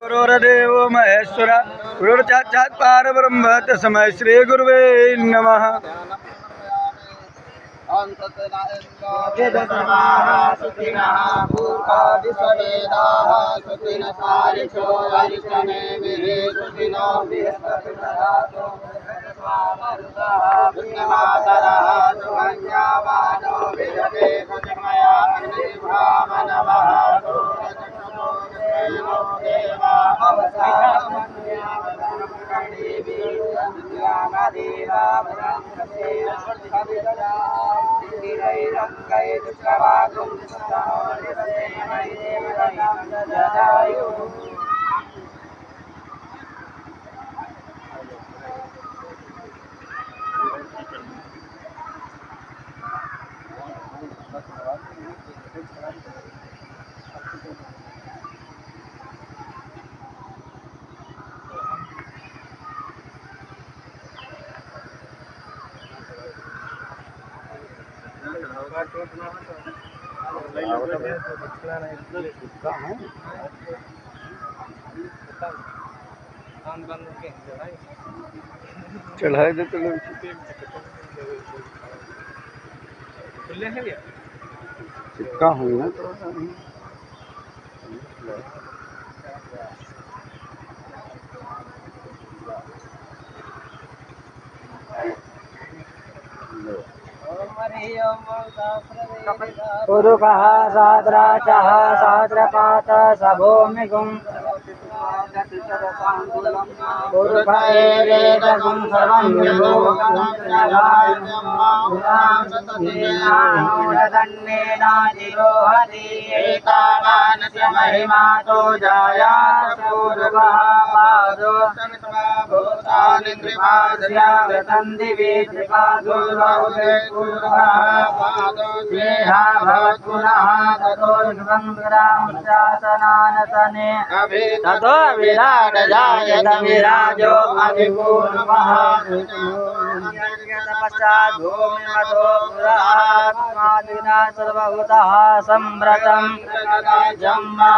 गुरुर्देवो महेश्वर गुरुर्साक्षात् परब्रह्म तस्मै श्री गुरुवे नमः। चढ़ाए दे तो चिपका हुई ना पुरुषः साद्राचः साद्रपात सभूमिगुं पुरुषैरेदगुं सर्वं विभोगन्नेनाजिरोहति एतावानस्य महिमातो जायात् पूर्वः पादो भूतानि त्रिपादं दिवि त्रिपादो स्नेहा भवत्पुनः ततो शासनानसने ततो विराट जायत विराजो अधिपूर्वः पश्चात् भूमिमतो पुरात्मादिना सर्वभूतः सम्भ्रतम् जम्मा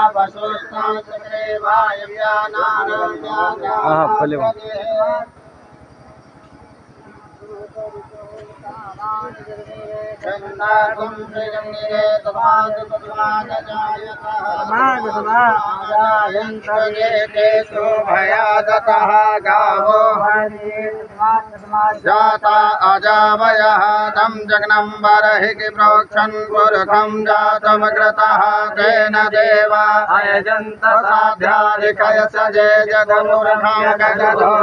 भयादतः गावो जाता अजावयः तं जग्नं बर्हिः प्रोक्षन् पुरुषं जातमग्रतः तेन देवा अयजन्त साध्याधिकयस जे जगमुरहं गजधो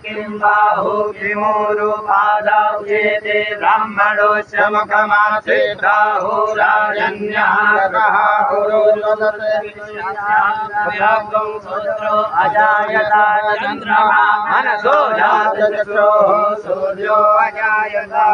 किं बाहु किमूरुपादाउचेते ब्राह्मणोऽस्य मुखमासीदाहु राजन्यः अजायता चन्द्रमा मनसो जातचक्षुः सूर्यो अजायता